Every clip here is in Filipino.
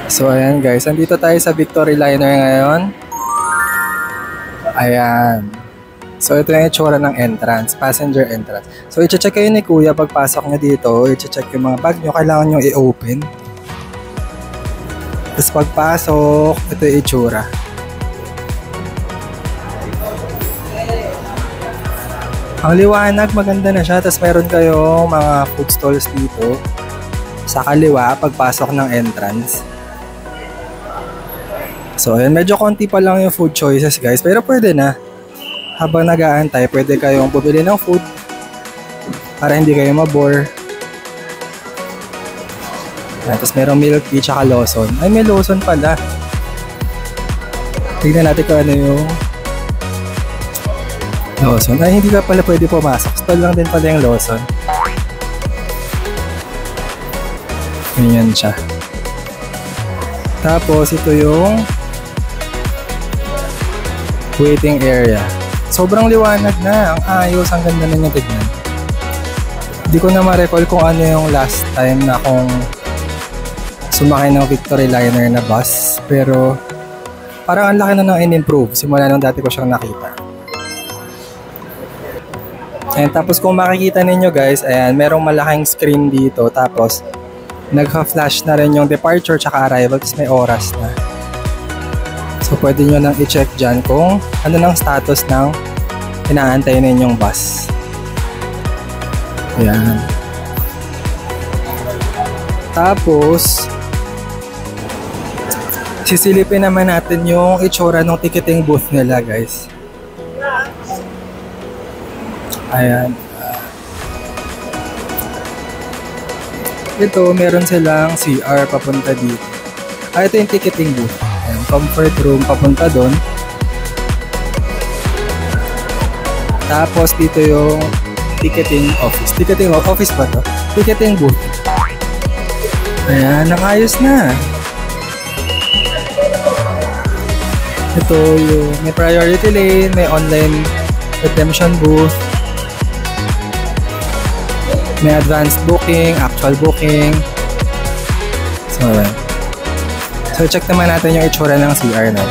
So ayan guys, andito tayo sa Victory Liner ngayon. Ayan. So ito yung itsura ng entrance, passenger entrance. So i-check kayo ni Kuya pagpasok nyo dito, i-check yung mga bag nyo, kailangan nyo i-open. Tapos pagpasok, ito yung itsura. Ang liwanag, maganda na siya. Tapos meron kayong mga food stalls dito sa kaliwa pagpasok ng entrance. So ayan, medyo konti pa lang yung food choices guys, pero pwede na. Habang nag-aantay, pwede kayong bumili ng food para hindi kayo mabore. Ayan, tapos merong milk tea tsaka Lawson. Ay, may Lawson pala. Tignan natin kung ano yung Lawson. Ay, hindi ka pala pwede pumasok. Stall lang din pala yung Lawson. Ganyan siya. Tapos ito yung waiting area. Sobrang liwanag na. Ang ayos. Ang ganda na niya tignan. Hindi ko na ma-recall kung ano yung last time na akong sumakay ng Victory Liner na bus. Pero parang ang laki na nang in-improve simula nung dati ko siyang nakita. And tapos kung makikita ninyo guys, ayan, merong malaking screen dito. Tapos nagka-flash na rin yung departure tsaka arrival. Tapos may oras na. So pwede nyo nang i-check dyan kung ano ng status ng inaantay ninyong bus. Ayan. Tapos sisilipin naman natin yung itsura ng ticketing booth nila guys. Ayan. Ito, meron silang CR papunta dito. Ito yung ticketing booth. Ayan, comfort room papunta doon. Tapos dito yung ticketing office. Ticketing office ba to? Ticketing booth. Ayan, nakayos na. Ito yung may priority lane, may online redemption booth, may advanced booking, actual booking. So, ayan. So, check naman natin yung itsura ng CR na.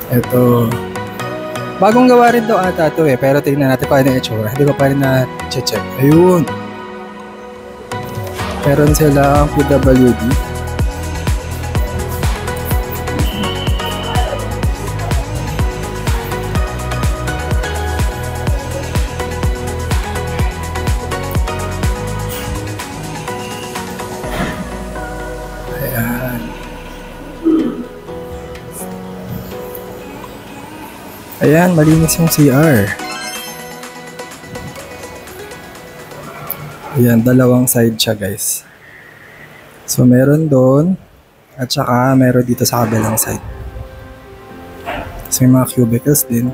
Ito. Bagong gawa rin daw ata ito eh. Pero tingnan natin kung ano yung itsura. Hindi ko pa rin na-check. Ayun. Meron silang PWD. Ayan, malinis yung CR. Ayan, dalawang side siya guys. So meron doon at saka meron dito sa kabilang side. So may mga cubicles din.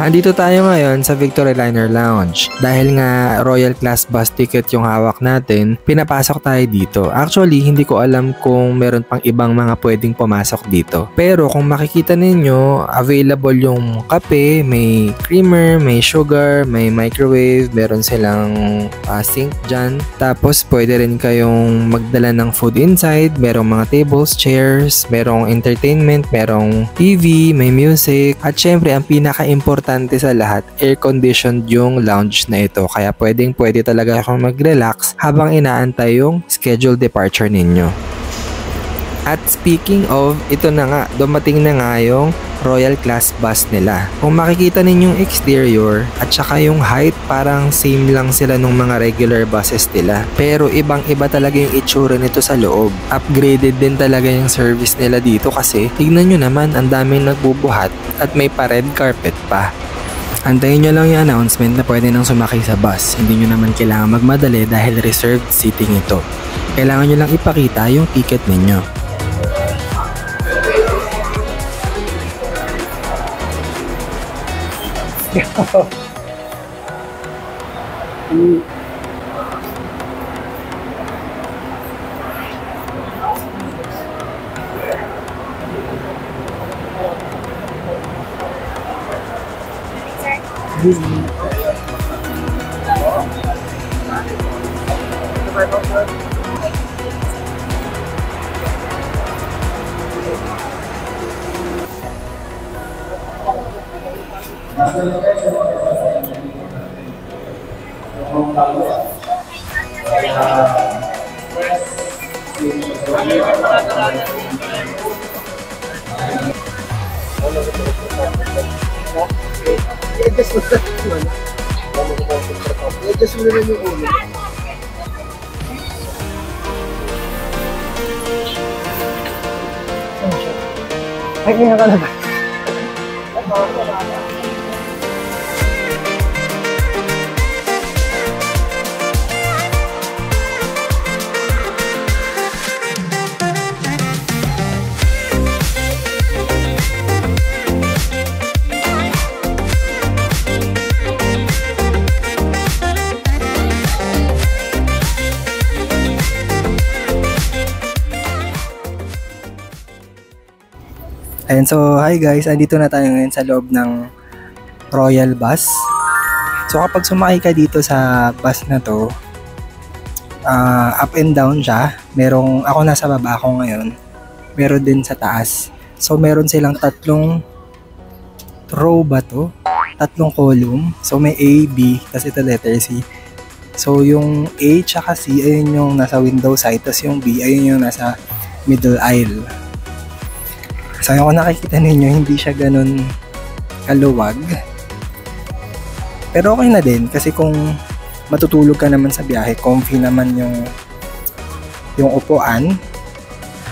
Andito tayo ngayon sa Victory Liner Lounge. Dahil nga Royal Class Bus ticket yung hawak natin, pinapasok tayo dito. Actually, hindi ko alam kung meron pang ibang mga pwedeng pumasok dito. Pero kung makikita ninyo, available yung kape, may creamer, may sugar, may microwave, meron silang sink dyan. Tapos pwede rin kayong magdala ng food inside, merong mga tables, chairs, merong entertainment, merong TV, may music, at syempre ang pinaka-importante sa lahat, air-conditioned yung lounge na ito. Kaya pwede talaga akong mag-relax habang inaantay yung scheduled departure ninyo. At speaking of, ito na nga, dumating na nga yung Royal Class bus nila. Kung makikita ninyong exterior at saka yung height, parang same lang sila nung mga regular buses nila. Pero ibang iba talaga yung itsura nito sa loob. Upgraded din talaga yung service nila dito kasi tignan nyo naman, ang daming nagbubuhat at may pa red carpet pa. Antayin nyo lang yung announcement na pwede nang sumakay sa bus. Hindi nyo naman kailangan magmadali dahil reserved seating ito. Kailangan nyo lang ipakita yung ticket ninyo. Ay, kaya ka na ba? Ayan, so hi guys, andito na tayo ngayon sa loob ng Royal Bus. So kapag sumakay ka dito sa bus na to, up and down siya. Ako nasa baba ako ngayon. Meron din sa taas. So meron silang tatlong row ba to? Tatlong column. So may A, B, tapos ito letter C. So yung A tsaka C, ayun yung nasa window side. Tapos yung B, ayun yung nasa middle aisle. So yung nakikita ninyo, hindi siya ganun kaluwag. Pero okay na din kasi kung matutulog ka naman sa biyahe, comfy naman yung upuan.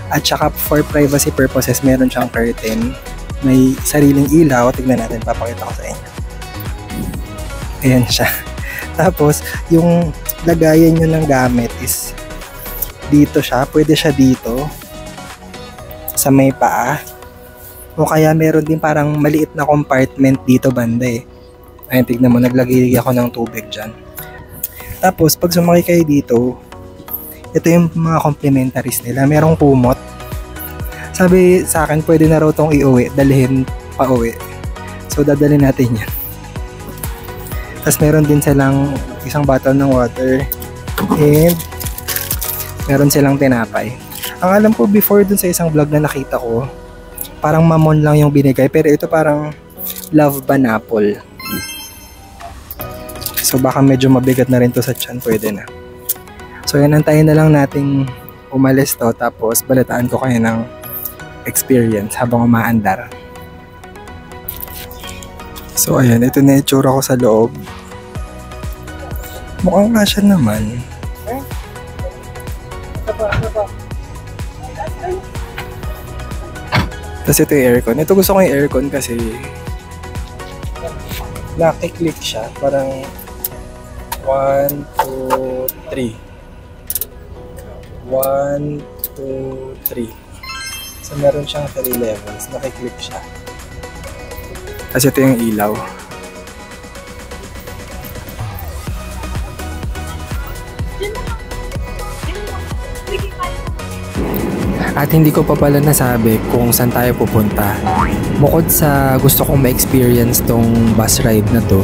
At saka for privacy purposes, meron siyang curtain. May sariling ilaw. Tignan natin, papakita ko sa inyo. Ayan siya. Tapos, yung lagayan nyo ng gamit is dito siya. Pwede siya dito sa may paa. O kaya meron din parang maliit na compartment dito banda eh. Ayun, tignan mo, naglagay ako ng tubig dyan. Tapos, pag sumakay kayo dito, ito yung mga complementaries nila. Merong kumot. Sabi sa akin, pwede na raw itong iuwi, dalhin pa uwi. So, dadalhin natin yan. Tapos, meron din silang isang bottle ng water. And, meron silang tinapay. Ang alam ko, before dun sa isang vlog na nakita ko, parang mamon lang yung binigay. Pero ito parang love banapple. So baka medyo mabigat na rin to sa tiyan. Pwede na. So yan, antayin na lang nating umalis to. Tapos balitaan ko kayo ng experience habang umaandar. So ayan, ito na yung tsura ko sa loob. Mukhang kasya naman. Tapos ito yung aircon. Ito gusto ko yung aircon kasi nakiklik siya. Parang 1, 2, 3. 1, 2, 3. So meron siyang 3 levels. Nakiklik siya. Tapos ito yung ilaw. At hindi ko pa pala nasabi kung saan tayo pupunta. Bukod sa gusto kong ma-experience tong bus ride na to,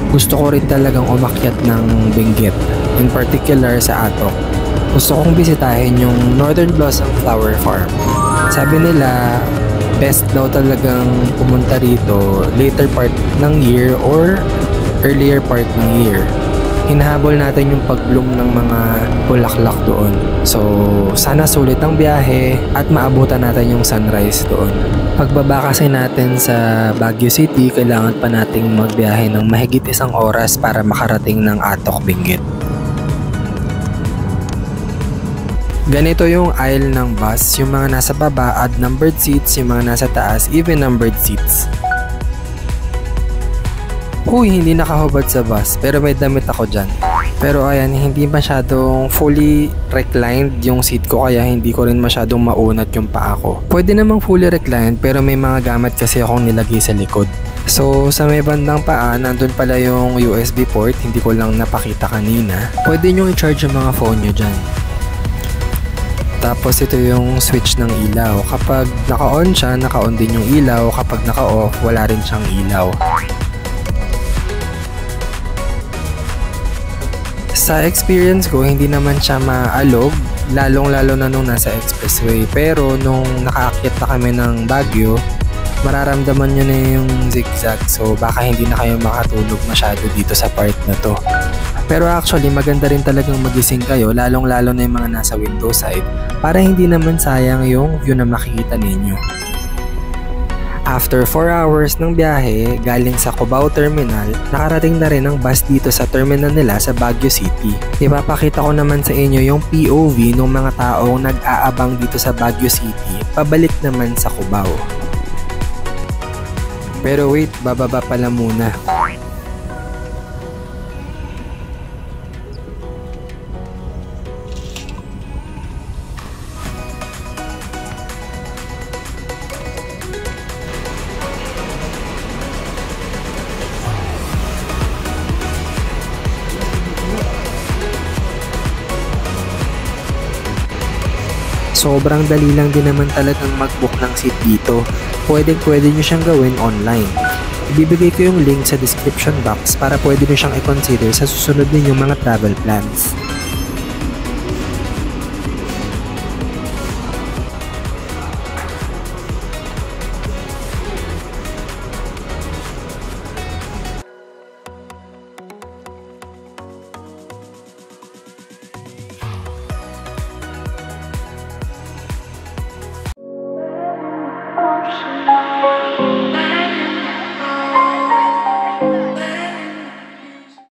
gusto ko rin talagang umakyat ng Benguet, in particular sa Atok. Gusto kong bisitahin yung Northern Blossom Flower Farm. Sabi nila, best daw talagang pumunta rito later part ng year or earlier part ng year. hinahabol natin yung pag-bloom ng mga bulaklak doon. So, sana sulit ang biyahe at maabutan natin yung sunrise doon. Pagbaba kasi natin sa Baguio City, kailangan pa nating magbiyahe ng mahigit 1 oras para makarating ng Atok Benguet. Ganito yung aisle ng bus, yung mga nasa baba odd numbered seats, yung mga nasa taas even numbered seats. Huy, hindi nakahubad sa bus pero may damit ako dyan. Pero ayan, hindi masyadong fully reclined yung seat ko kaya hindi ko rin masyadong maunat yung paa ko. Pwede namang fully reclined pero may mga gamit kasi akong nilagay sa likod. So sa may bandang paa, nandun pala yung USB port, hindi ko lang napakita kanina. Pwede nyo i-charge yung mga phone nyo dyan. Tapos ito yung switch ng ilaw. Kapag naka-on siya, naka-on din yung ilaw. Kapag naka-off, wala rin siyang ilaw. Sa experience ko, hindi naman siya maalog, lalong-lalo na nung nasa expressway. Pero nung nakaakyat na kami ng Baguio, mararamdaman nyo na yung zigzag. So baka hindi na kayo makatulog masyado dito sa part na to. Pero actually, maganda rin talagang magising kayo, lalong-lalo na yung mga nasa window side, para hindi naman sayang yung view na makikita ninyo. After 4 hours ng biyahe, galing sa Cubao Terminal, nakarating na rin ang bus dito sa terminal nila sa Baguio City. Ipapakita ko naman sa inyo yung POV ng mga taong nag-aabang dito sa Baguio City, pabalik naman sa Cubao. Pero wait, bababa pala muna. Sobrang dali lang din naman talagang mag-book ng seat dito. Pwede nyo siyang gawin online. Ibibigay ko yung link sa description box para pwede nyo siyang i-consider sa susunod ninyong mga travel plans.